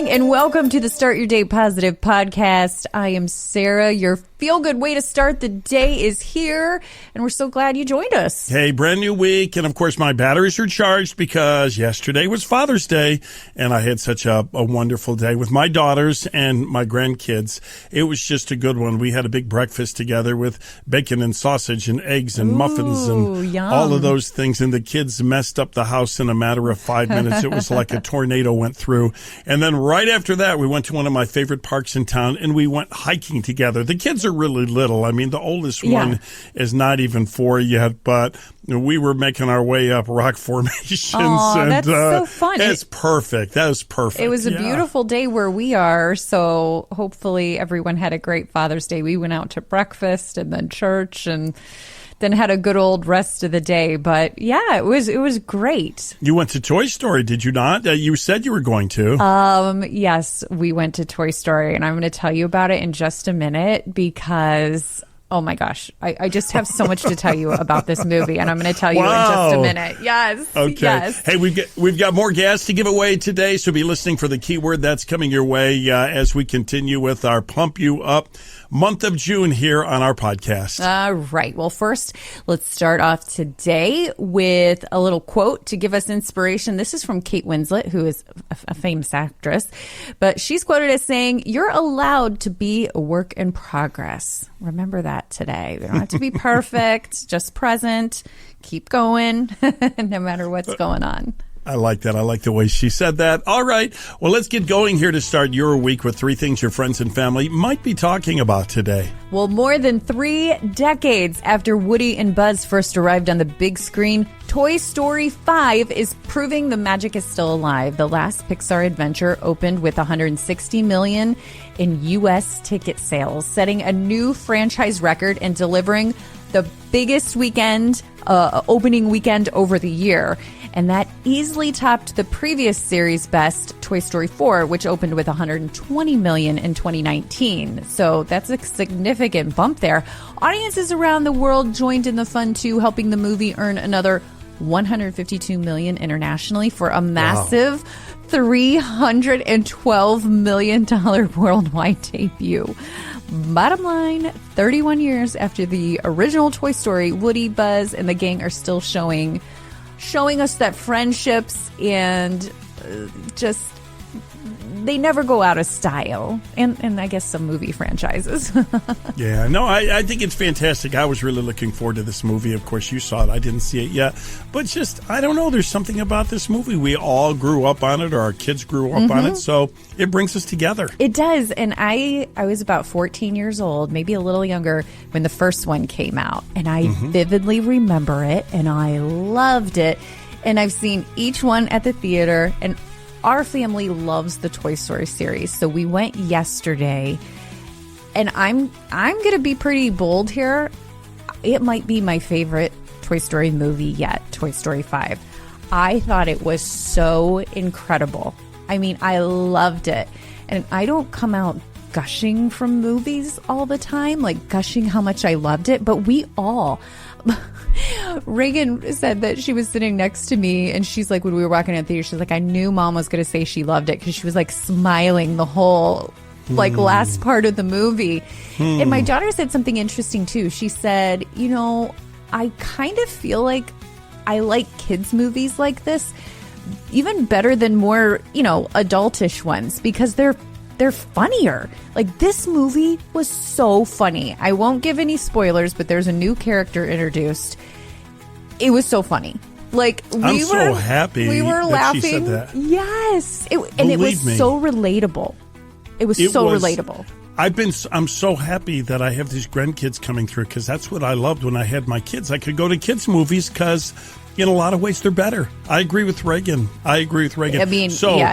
morning and welcome to the Start Your Day Positive podcast. I am Sarah. Your feel-good way to start the day is here, and we're so glad you joined us. Hey, brand new week, and of course my batteries are charged because yesterday was Father's Day, and I had such a wonderful day with my daughters and my grandkids. It was just a good one. We had a big breakfast together with bacon and sausage and eggs and muffins and yum. all of those things, and the kids messed up the house in a matter of 5 minutes. It was like a tornado went through. And then right after that, we went to one of my favorite parks in town, and we went hiking together. The kids are really little. I mean, the oldest one is not even 4 yet, but we were making our way up rock formations. Oh, that's so fun. It's perfect. That was perfect. It was a beautiful day where we are, so hopefully everyone had a great Father's Day. We went out to breakfast and then church and then had a good old rest of the day. But yeah, it was great. You went to Toy Story, did you not? You said you were going to. Yes, we went to Toy Story, and I'm going to tell you about it in just a minute because, oh my gosh, I just have so much to tell you about this movie, and I'm going to tell you in just a minute. Yes. Okay. Yes. Hey, we've got more gas to give away today, so be listening for the keyword that's coming your way as we continue with our Pump You Up month of June here on our podcast. All right. Well, first, let's start off today with a little quote to give us inspiration. This is from Kate Winslet, who is a famous actress, but she's quoted as saying, "You're allowed to be a work in progress." Remember that today. We don't have to be perfect, just present. Keep going, no matter what's going on. I like that. I like the way she said that. All right. Well, let's get going here to start your week with 3 things your friends and family might be talking about today. Well, more than 3 decades after Woody and Buzz first arrived on the big screen, Toy Story 5 is proving the magic is still alive. The last Pixar adventure opened with $160 million in U.S. ticket sales, setting a new franchise record and delivering the biggest opening weekend over the year. And that easily topped the previous series best, Toy Story 4, which opened with $120 million in 2019. So that's a significant bump there. Audiences around the world joined in the fun, too, helping the movie earn another $152 million internationally for a massive $312 million worldwide debut. Bottom line, 31 years after the original Toy Story, Woody, Buzz, and the gang are still showing us that friendships and just they never go out of style, and I guess some movie franchises. Yeah, no, I think it's fantastic. I was really looking forward to this movie. Of course, you saw it. I didn't see it yet. But just, I don't know, there's something about this movie. We all grew up on it, or our kids grew up on it, so it brings us together. It does, and I was about 14 years old, maybe a little younger, when the first one came out, and I vividly remember it, and I loved it, and I've seen each one at the theater, and our family loves the Toy Story series, so we went yesterday, and I'm going to be pretty bold here. It might be my favorite Toy Story movie yet, Toy Story 5. I thought it was so incredible. I mean, I loved it, and I don't come out gushing from movies all the time, like gushing how much I loved it, but we all... Reagan said that she was sitting next to me, and she's like, when we were walking in the theater, she's like, I knew Mom was going to say she loved it because she was like smiling the whole last part of the movie. And my daughter said something interesting too. She said, I kind of feel like I like kids movies like this even better than more, adultish ones because they're funnier. Like, this movie was so funny. I won't give any spoilers, but there's a new character introduced. It was so funny. Like, I'm so happy we were that laughing. She said that. Yes. It was so relatable. It was so relatable. I'm so happy that I have these grandkids coming through because that's what I loved when I had my kids. I could go to kids' movies because in a lot of ways they're better. I agree with Reagan. I mean,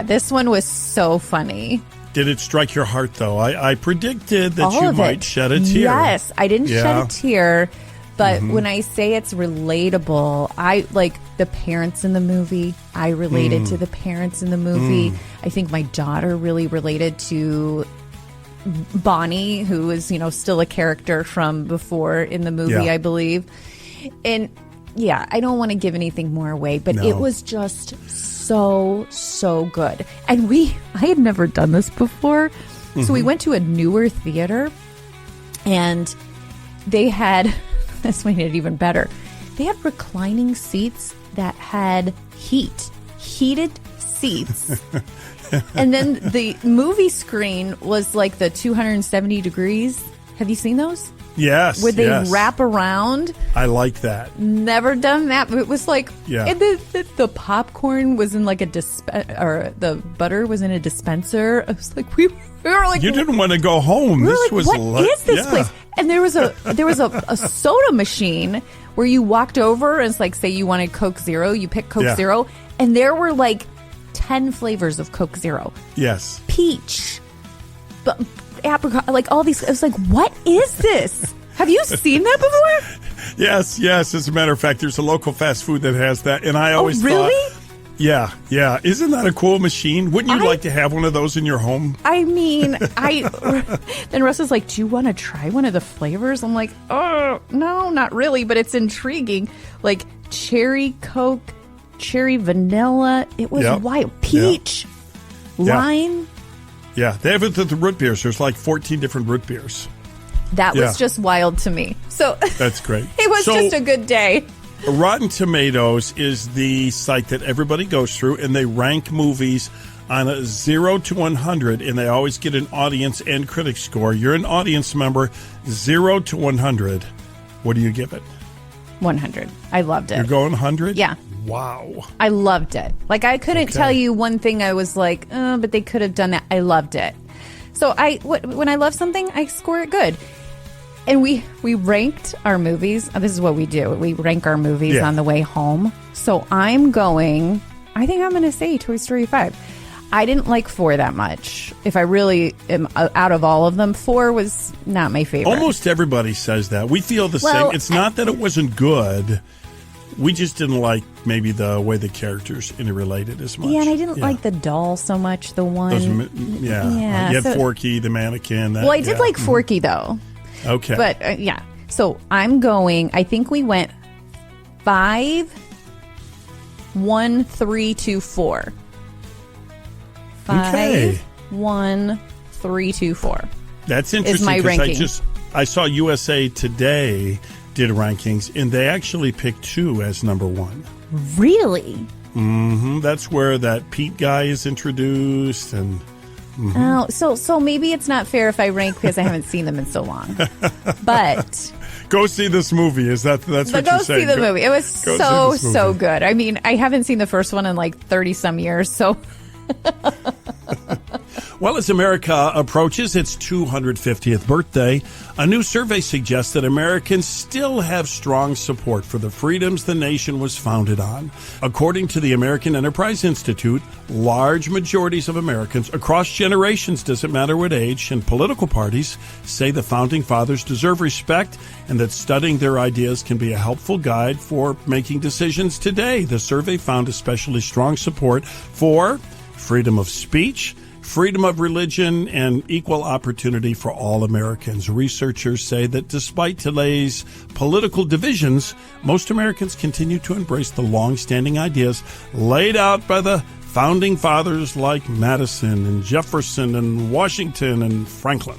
this one was so funny. Did it strike your heart, though? I predicted that you might shed a tear. Yes, I didn't shed a tear, but when I say it's relatable, I like the parents in the movie. I related to the parents in the movie. I think my daughter really related to Bonnie, who is, still a character from before in the movie, I believe. And yeah, I don't want to give anything more away, but it was just so good. And I had never done this before. So we went to a newer theater, and they had, this made it even better. They had reclining seats that had heated seats. And then the movie screen was like the 270 degrees. Have you seen those? Yes. Where they wrap around. I like that. Never done that. But it was like, and the popcorn was in like or the butter was in a dispenser. I was like, we were like, you didn't want to go home. This was what is this place? And there was a soda machine where you walked over and it's like, say you wanted Coke Zero, you pick Coke Zero, and there were like 10 flavors of Coke Zero. Yes. Peach, apricot, like all these. I was like, what is this? Have you seen that before? Yes. As a matter of fact, there's a local fast food that has that, and I always really? thought, yeah. Isn't that a cool machine? Wouldn't you like to have one of those in your home? I mean, then Russ is like, do you want to try one of the flavors? I'm like, oh, no, not really, but it's intriguing. Like cherry Coke, cherry vanilla. It was wild. Peach, lime. Yeah, they have it at the root beers. There's like 14 different root beers. That was just wild to me. So that's great. It was just a good day. Rotten Tomatoes is the site that everybody goes through, and they rank movies on a 0 to 100, and they always get an audience and critic score. You're an audience member, 0 to 100. What do you give it? 100. I loved it. You're going 100? Yeah. Wow. I loved it. Like, I couldn't tell you one thing I was like, but they could have done that. I loved it. So when I love something, I score it good. And we ranked our movies. This is what we do. We rank our movies on the way home. So I think I'm going to say Toy Story 5. I didn't like 4 that much. If I really am out of all of them, 4 was not my favorite. Almost everybody says that. We feel the same. It's not that it wasn't good. We just didn't like maybe the way the characters interrelated as much. Yeah, and I didn't like the doll so much, the one. You had Forky, the mannequin. I did like Forky, though. Okay. But, So I'm going, I think we went 5, 1, 3, 2, 4. 5, 1, 3, 2, 4. That's interesting. Is my ranking. I saw USA Today did rankings, and they actually picked 2 as number 1. Really? Mm-hmm. That's where that Pete guy is introduced, and. Oh, so maybe it's not fair if I rank because I haven't seen them in so long. But go see this movie. That's what you're saying? Go see the movie. It was so good. I mean, I haven't seen the first one in like 30 some years, so. Well, as America approaches its 250th birthday, a new survey suggests that Americans still have strong support for the freedoms the nation was founded on. According to the American Enterprise Institute, large majorities of Americans across generations, doesn't matter what age, and political parties say the Founding Fathers deserve respect and that studying their ideas can be a helpful guide for making decisions today. The survey found especially strong support for freedom of speech, freedom of religion, and equal opportunity for all Americans. Researchers say that despite today's political divisions, most Americans continue to embrace the long-standing ideas laid out by the Founding Fathers like Madison and Jefferson and Washington and Franklin.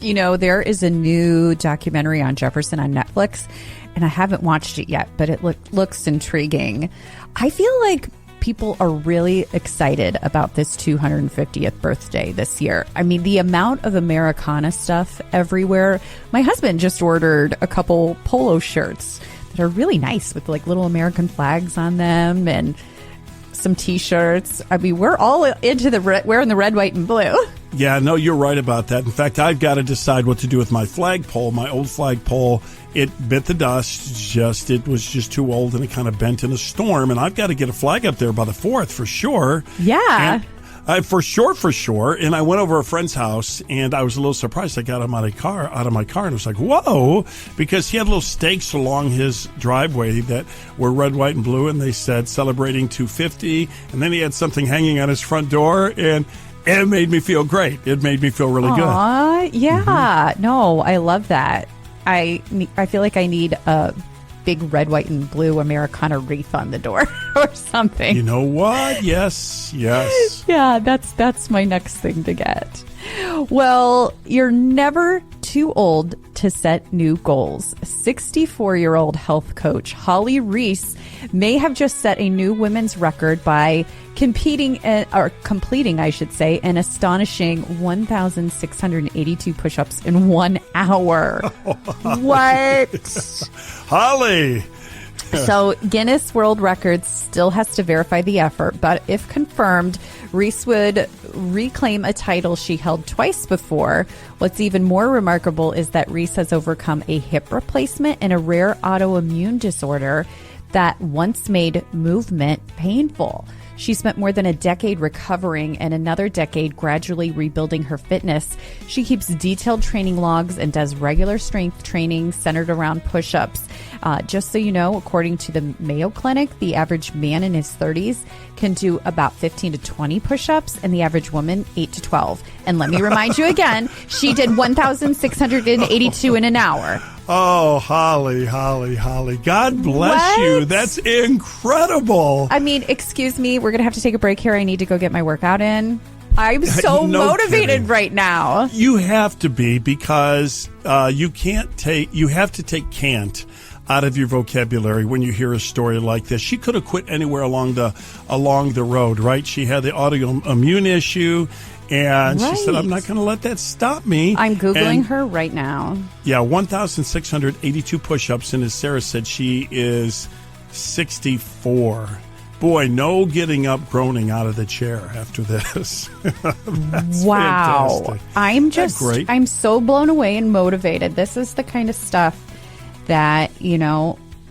You know, there is a new documentary on Jefferson on Netflix, and I haven't watched it yet, but it looks intriguing. I feel like people are really excited about this 250th birthday this year. I mean, the amount of Americana stuff everywhere. My husband just ordered a couple polo shirts that are really nice with like little American flags on them and some T-shirts. I mean, we're all into wearing the red, white, and blue. Yeah, no, you're right about that. In fact, I've got to decide what to do with my flagpole, my old flagpole. It bit the dust. It was just too old, and it kind of bent in a storm. And I've got to get a flag up there by the 4th for sure. Yeah. And, for sure. And I went over a friend's house, and I was a little surprised. I got him out of my car, and I was like, whoa, because he had little stakes along his driveway that were red, white, and blue, and they said celebrating 250. And then he had something hanging on his front door, and it made me feel great. It made me feel really good. Yeah. Mm-hmm. No, I love that. I feel like I need a big red, white, and blue Americana wreath on the door or something. You know what? Yes. Yeah, that's my next thing to get. Well, you're never too old to set new goals. 64-year-old health coach Holly Reese may have just set a new women's record by completing, I should say, an astonishing 1,682 push-ups in 1 hour. What? Holly! So Guinness World Records still has to verify the effort, but if confirmed, Reese would reclaim a title she held twice before. What's even more remarkable is that Reese has overcome a hip replacement and a rare autoimmune disorder that once made movement painful. She spent more than a decade recovering and another decade gradually rebuilding her fitness. She keeps detailed training logs and does regular strength training centered around push-ups. Just so you know, according to the Mayo Clinic, the average man in his 30s can do about 15 to 20 push-ups and the average woman 8 to 12. And let me remind you again, she did 1,682 in an hour. Oh, Holly. God bless you. That's incredible. I mean, excuse me. We're going to have to take a break here. I need to go get my workout in. I'm so motivated right now. You have to be, because you have to take can't out of your vocabulary when you hear a story like this. She could have quit anywhere along the road, right? She had the autoimmune issue. And She said, I'm not going to let that stop me. I'm Googling her right now. Yeah, 1,682 push-ups. And as Sarah said, she is 64. Boy, no getting up groaning out of the chair after this. Wow. Fantastic. I'm so blown away and motivated. This is the kind of stuff that,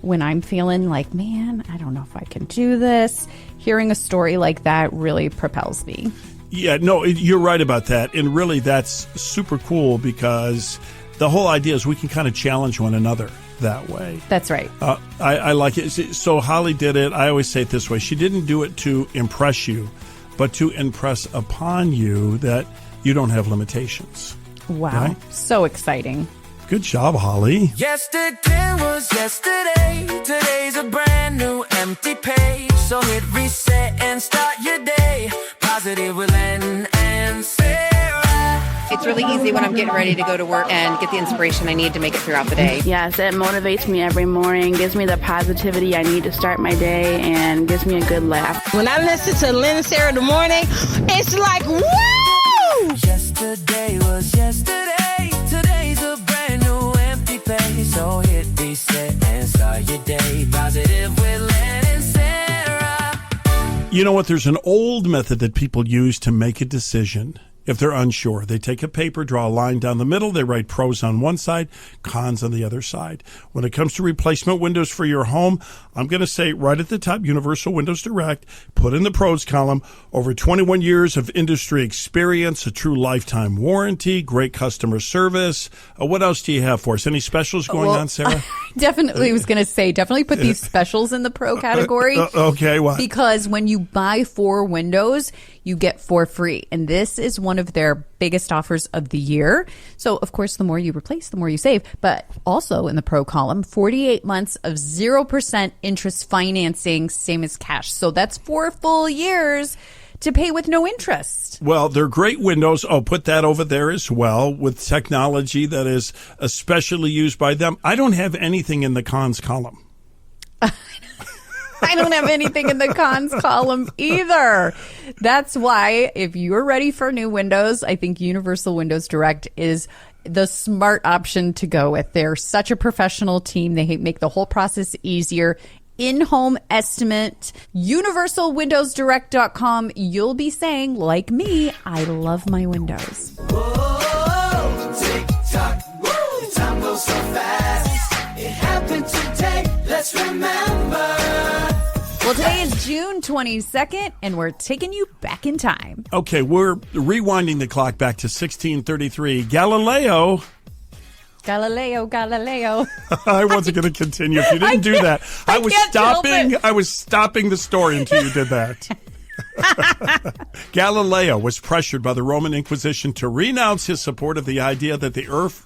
when I'm feeling like, man, I don't know if I can do this, hearing a story like that really propels me. Yeah, no, you're right about that. And really, that's super cool, because the whole idea is we can kind of challenge one another that way. That's right. I like it. So Holly did it. I always say it this way. She didn't do it to impress you, but to impress upon you that you don't have limitations. Wow. Right? So exciting. Good job, Holly. Yesterday was yesterday. Today's a brand new empty page. So hit reset and start your day. Positive with Len and Sarah. It's really easy when I'm getting ready to go to work and get the inspiration I need to make it throughout the day. Yes, it motivates me every morning, gives me the positivity I need to start my day, and gives me a good laugh. When I listen to Len and Sarah in the morning, it's like, woo! Yesterday was yesterday. Today's a brand new empty page. So hit reset and start your day. Positive with Len and Sarah. You know what? There's an old method that people use to make a decision. If they're unsure, they take a paper, draw a line down the middle, they write pros on one side, cons on the other side. When it comes to replacement windows for your home, I'm going to say right at the top, Universal Windows Direct, put in the pros column, over 21 years of industry experience, a true lifetime warranty, great customer service. What else do you have for us? Any specials going on, Sarah? Definitely was going to say, definitely put these specials in the pro category. Okay, what? Because when you buy 4 windows, you get 4 free. And this is one of their biggest offers of the year. So, of course, the more you replace, the more you save. But also in the pro column, 48 months of 0% interest financing, same as cash. So that's 4 full years to pay with no interest. Well, they're great windows. Oh, put that over there as well, with technology that is especially used by them. I don't have anything in the cons column. I don't have anything in the cons column either. That's why, if you're ready for new windows, I think Universal Windows Direct is the smart option to go with. They're such a professional team. They make the whole process easier. In-home estimate, universalwindowsdirect.com. You'll be saying, like me, I love my windows. Whoa, tick-tock, whoa, time goes so fast. It happened today, let's remember. Well, today is June 22nd, and we're taking you back in time. Okay, we're rewinding the clock back to 1633. Galileo. I wasn't going to continue if you didn't do that. I was stopping the story until you did that. Galileo was pressured by the Roman Inquisition to renounce his support of the idea that the Earth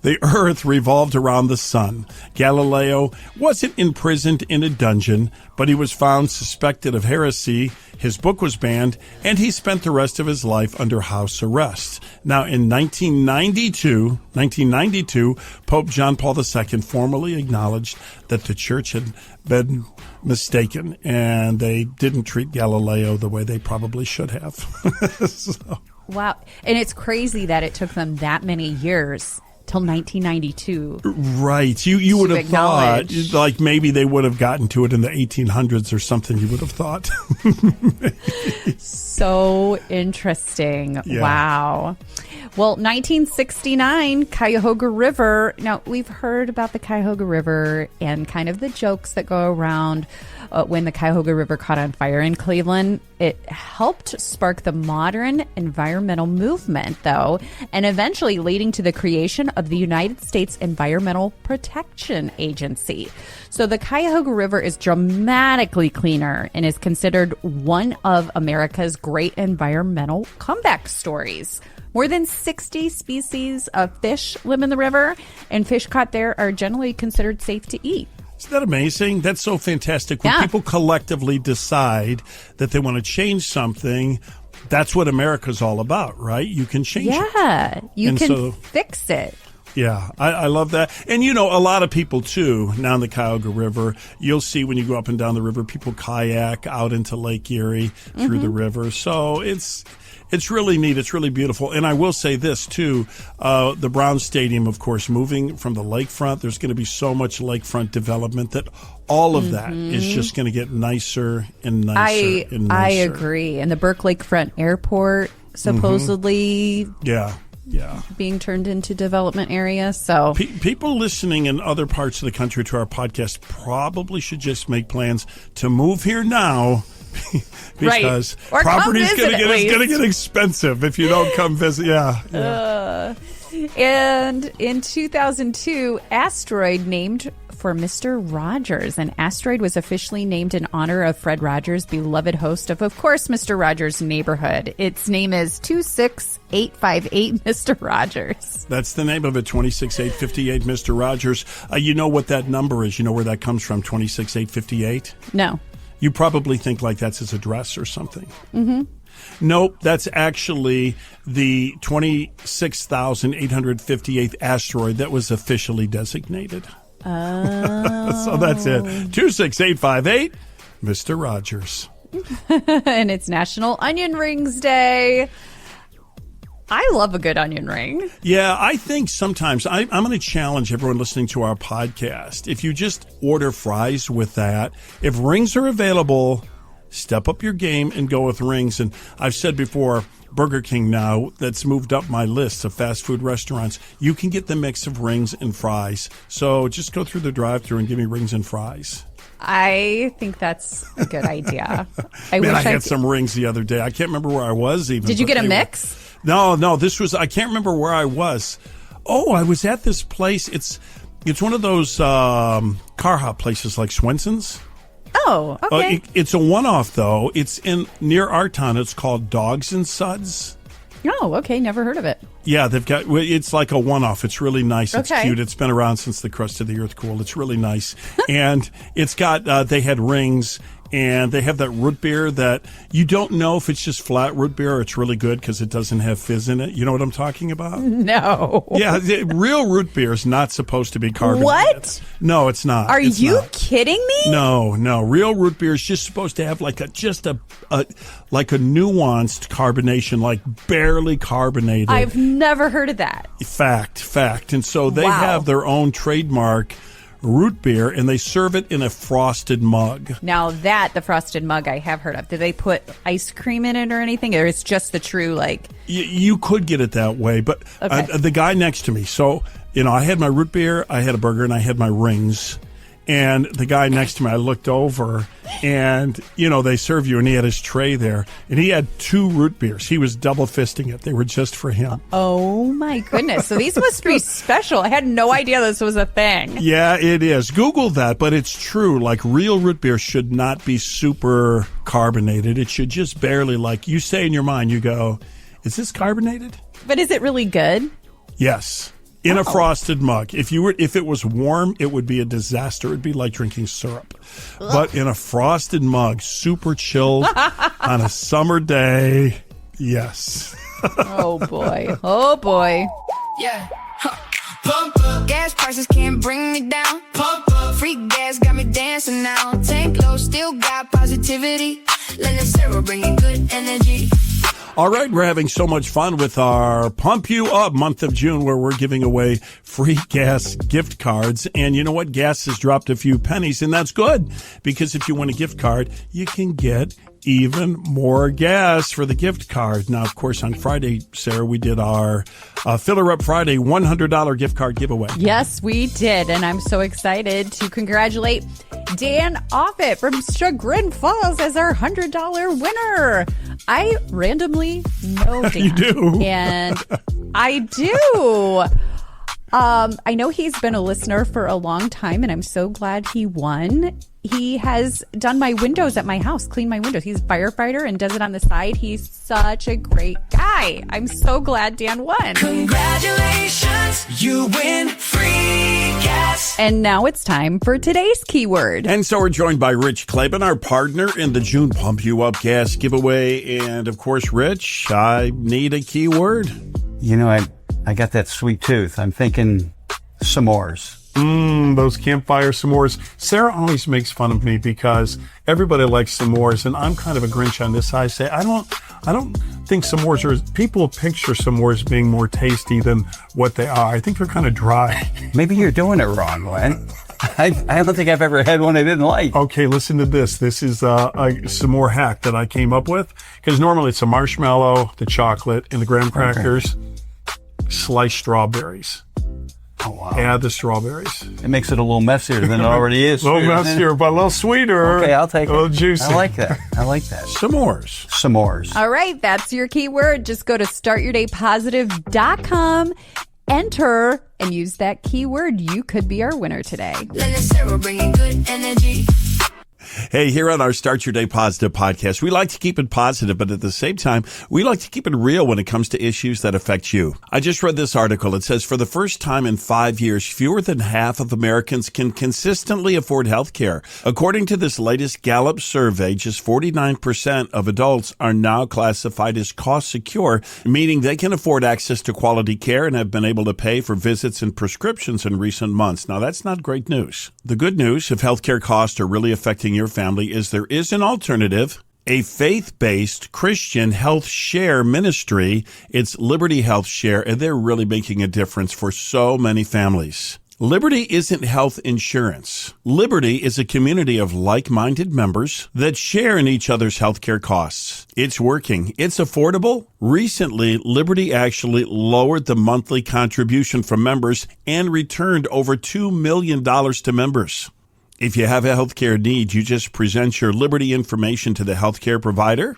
The Earth revolved around the sun. Galileo wasn't imprisoned in a dungeon, but he was found suspected of heresy. His book was banned, and he spent the rest of his life under house arrest. Now, in 1992, Pope John Paul II formally acknowledged that the church had been mistaken, and they didn't treat Galileo the way they probably should have. So. Wow. And it's crazy that it took them that many years till 1992. Right. You would have thought, like, maybe they would have gotten to it in the 1800s or something, you would have thought. So interesting. Yeah. Wow. Well, 1969, Cuyahoga River. Now, we've heard about the Cuyahoga River and kind of the jokes that go around when the Cuyahoga River caught on fire in Cleveland. It helped spark the modern environmental movement, though, and eventually leading to the creation of the United States Environmental Protection Agency. So the Cuyahoga River is dramatically cleaner and is considered one of America's great environmental comeback stories. More than 60 species of fish live in the river, and fish caught there are generally considered safe to eat. Isn't that amazing? That's so fantastic. When people collectively decide that they want to change something, that's what America's all about, right? You can change it. Yeah, you can fix it. Yeah, I love that. And, you know, a lot of people, too, now in the Cuyahoga River, you'll see when you go up and down the river, people kayak out into Lake Erie through the river. So it's really neat. It's really beautiful. And I will say this, too. The Brown Stadium, of course, moving from the lakefront, there's going to be so much lakefront development that all of that is just going to get nicer and nicer and nicer. I agree. And the Burke Lakefront Airport, supposedly... Yeah. being turned into development area. So people listening in other parts of the country to our podcast probably should just make plans to move here now because property is going to get expensive if you don't come visit. Yeah. And in 2002, asteroid named for Mr. Rogers. An asteroid was officially named in honor of Fred Rogers, beloved host of course, Mr. Rogers' Neighborhood. Its name is 26858 Mr. Rogers. That's the name of it, 26858 Mr. Rogers. You know what that number is? You know where that comes from, 26858? No. You probably think like that's his address or something. Mm-hmm. Nope, that's actually the 26,858th asteroid that was officially designated. Oh. So that's it. 26858, Mr. Rogers. And it's National Onion Rings Day. I love a good onion ring. Yeah, I think sometimes I'm going to challenge everyone listening to our podcast. If you just order fries with that, if rings are available, step up your game and go with rings. And I've said before, Burger King now, that's moved up my list of fast food restaurants. You can get the mix of rings and fries. So just go through the drive-thru and give me rings and fries. I think that's a good idea. I had some rings the other day. I can't remember where I was even. Did you get a mix? No, I can't remember where I was. Oh, I was at this place. It's one of those car hop places like Swenson's. Oh, okay. It's a one-off, though. It's near our town. It's called Dogs and Suds. Oh, okay. Never heard of it. Yeah, it's like a one-off. It's really nice. It's okay. Cute. It's been around since the crust of the earth cooled. It's really nice. And it's got, they had rings, and they have that root beer that you don't know if it's just flat root beer or it's really good because it doesn't have fizz in it. You know what I'm talking about? No. Yeah, real root beer is not supposed to be carbonated. What? No, it's not. Are you kidding me? No. Real root beer is just supposed to have like a nuanced carbonation, like barely carbonated. I've never heard of that. Fact. And so they have their own trademark root beer, and they serve it in a frosted mug. Now the frosted mug I have heard of. Do they put ice cream in it or anything? Or it's just the true, like... You could get it that way, but the guy next to me, so, I had my root beer, I had a burger, and I had my rings. And the guy next to me, I looked over, and, they serve you, and he had his tray there. And he had 2 root beers. He was double fisting it. They were just for him. Oh, my goodness. So these must be special. I had no idea this was a thing. Yeah, it is. Google that, but it's true. Like, real root beer should not be super carbonated. It should just barely, like, you say in your mind, you go, is this carbonated? But is it really good? Yes. In a frosted mug. If it was warm, it would be a disaster. It'd be like drinking syrup. But in a frosted mug, super chilled on a summer day, yes. Oh, boy. Oh, boy. Yeah. Pump up. Gas prices can't bring me down. Pump up. Free gas got me dancing now. Tank low, still got positivity. Len Howswer bringing good energy. All right, we're having so much fun with our Pump You Up month of June, where we're giving away free gas gift cards. And you know what? Gas has dropped a few pennies, and that's good, because if you win a gift card, you can get even more gas for the gift card. Now, of course, on Friday, Sarah, we did our Filler Up Friday $100 gift card giveaway. Yes, we did. And I'm so excited to congratulate Dan Offit from Chagrin Falls as our $100 winner. I randomly know Dan. You do. And I do. I know he's been a listener for a long time, and I'm so glad he won. He has done my windows at my house, cleaned my windows. He's a firefighter and does it on the side. He's such a great guy. I'm so glad Dan won. Congratulations, you win free gas. And now it's time for today's keyword. And so we're joined by Rich Claiborne, our partner in the June Pump You Up gas giveaway. And of course, Rich, I need a keyword. You know, I got that sweet tooth. I'm thinking s'mores. Those campfire s'mores. Sarah always makes fun of me because everybody likes s'mores, and I'm kind of a Grinch on this. I say I don't think s'mores are. People picture s'mores being more tasty than what they are. I think they're kind of dry. Maybe you're doing it wrong, Len. I don't think I've ever had one I didn't like. Okay, listen to this. This is a s'more hack that I came up with, because normally it's a marshmallow, the chocolate, and the graham crackers. Okay. Sliced strawberries. Oh, wow. Add the strawberries. It makes it a little messier than it already is. A little messier, but a little sweeter. Okay, I'll take it. A little juicy. I like that. S'mores. S'mores. All right, that's your keyword. Just go to startyourdaypositive.com, enter, and use that keyword. You could be our winner today. Len Howswer bringing good energy. Hey, here on our Start Your Day Positive podcast, we like to keep it positive, but at the same time, we like to keep it real when it comes to issues that affect you. I just read this article. It says, for the first time in 5 years, fewer than half of Americans can consistently afford health care. According to this latest Gallup survey, just 49% of adults are now classified as cost secure, meaning they can afford access to quality care and have been able to pay for visits and prescriptions in recent months. Now, that's not great news. The good news, if healthcare costs are really affecting your family, is there is an alternative, a faith-based Christian health share ministry. It's Liberty Health Share, and they're really making a difference for so many families. Liberty isn't health insurance. Liberty is a community of like-minded members that share in each other's healthcare costs. It's working. It's affordable. Recently, Liberty actually lowered the monthly contribution from members and returned over $2 million to members. If you have a healthcare need, you just present your Liberty information to the healthcare provider.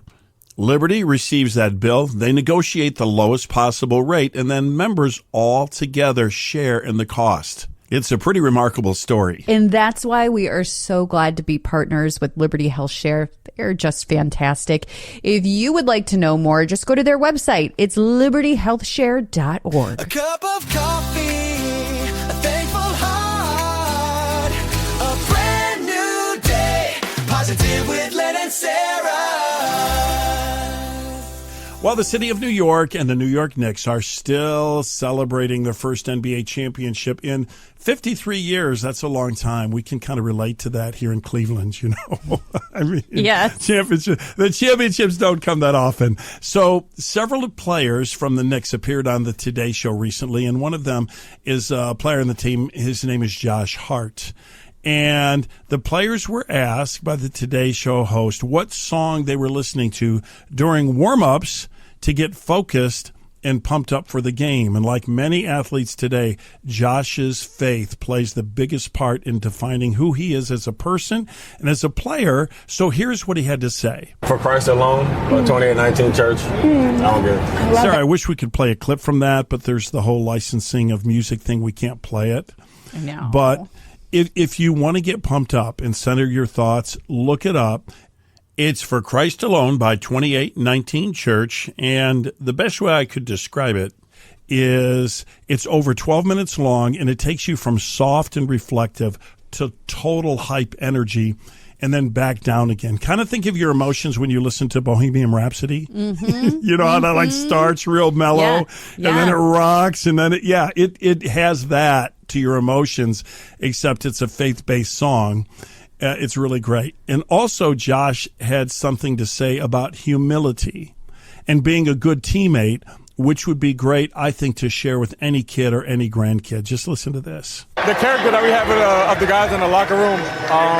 Liberty receives that bill. They negotiate the lowest possible rate, and then members all together share in the cost. It's a pretty remarkable story. And that's why we are so glad to be partners with Liberty Health Share. They're just fantastic. If you would like to know more, just go to their website. It's libertyhealthshare.org. A cup of coffee, a thankful heart, a brand new day, positive with Len and Sarah. Well, the city of New York and the New York Knicks are still celebrating their first NBA championship in 53 years. That's a long time. We can kind of relate to that here in Cleveland, you know. I mean, yes. The championships don't come that often. So several players from the Knicks appeared on the Today Show recently, and one of them is a player on the team. His name is Josh Hart. And the players were asked by the Today Show host what song they were listening to during warm-ups to get focused and pumped up for the game. And like many athletes today, Josh's faith plays the biggest part in defining who he is as a person and as a player. So here's what he had to say. For Christ alone, 2819 Church, all good. Sarah, I wish we could play a clip from that, but there's the whole licensing of music thing. We can't play it. No. But if you want to get pumped up and center your thoughts, look it up. It's For Christ Alone by 2819 Church, and the best way I could describe it is it's over 12 minutes long, and it takes you from soft and reflective to total hype energy and then back down again. Kind of think of your emotions when you listen to Bohemian Rhapsody. Mm-hmm. You know how that like starts real mellow and then it rocks and then it has that to your emotions, except it's a faith-based song. It's really great. And also Josh had something to say about humility and being a good teammate, which would be great, I think, to share with any kid or any grandkid. Just listen to this. The character that we have of the guys in the locker room,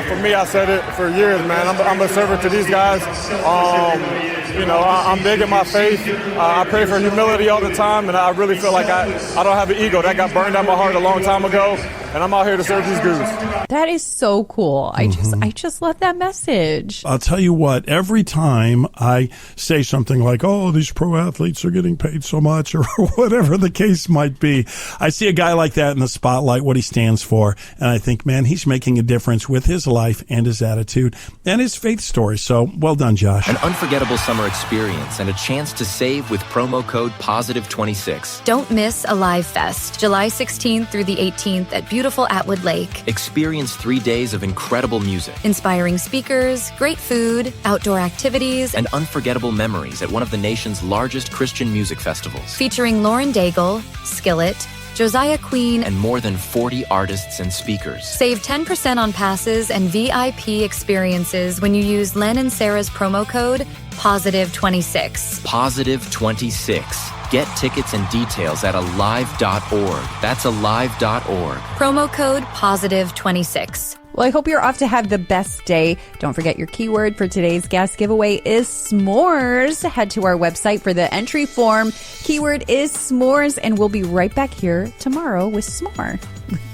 for me, I said it for years, man. I'm a servant to these guys. I'm big in my faith. I pray for humility all the time, and I really feel like I don't have an ego. That got burned out my heart a long time ago, and I'm out here to serve these dudes. That is so cool. I just love that message. I'll tell you what, every time I say something like, oh, these pro athletes are getting paid so much, or whatever the case might be, I see a guy like that in the spotlight, what he stands for, and I think, man, he's making a difference with his life and his attitude and his faith story. So well done, Josh. An unforgettable summer experience and a chance to save with promo code POSITIVE26. Don't miss Alive Fest, July 16th through the 18th at beautiful Atwood Lake. Experience 3 days of incredible music, Inspiring speakers, great food, outdoor activities, and unforgettable memories at one of the nation's largest Christian music festivals. featuring Lauren Daigle, Skillet, Josiah Queen, And more than 40 artists and speakers. Save 10% on passes and VIP experiences when you use Len and Sarah's promo code POSITIVE26. POSITIVE26. Get tickets and details at alive.org. That's alive.org. Promo code POSITIVE26. Well, I hope you're off to have the best day. Don't forget your keyword for today's gas giveaway is s'mores. Head to our website for the entry form. Keyword is s'mores, and we'll be right back here tomorrow with s'more.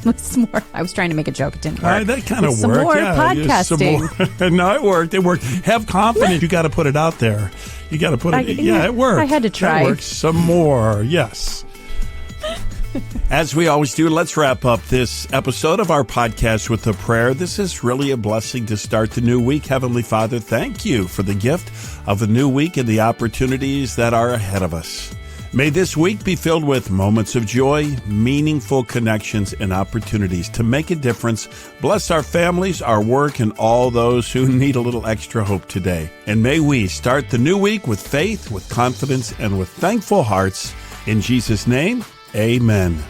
With s'more. I was trying to make a joke. It didn't work. That kind of With worked. s'more Yeah, podcasting. No, it worked. It worked. Have confidence. You got to put it out there. You got to put it. Yeah, it worked. I had to try. It worked. Some more. Yes. As we always do, let's wrap up this episode of our podcast with a prayer. This is really a blessing to start the new week. Heavenly Father, thank you for the gift of the new week and the opportunities that are ahead of us. May this week be filled with moments of joy, meaningful connections, and opportunities to make a difference. Bless our families, our work, and all those who need a little extra hope today. And may we start the new week with faith, with confidence, and with thankful hearts. In Jesus' name, amen.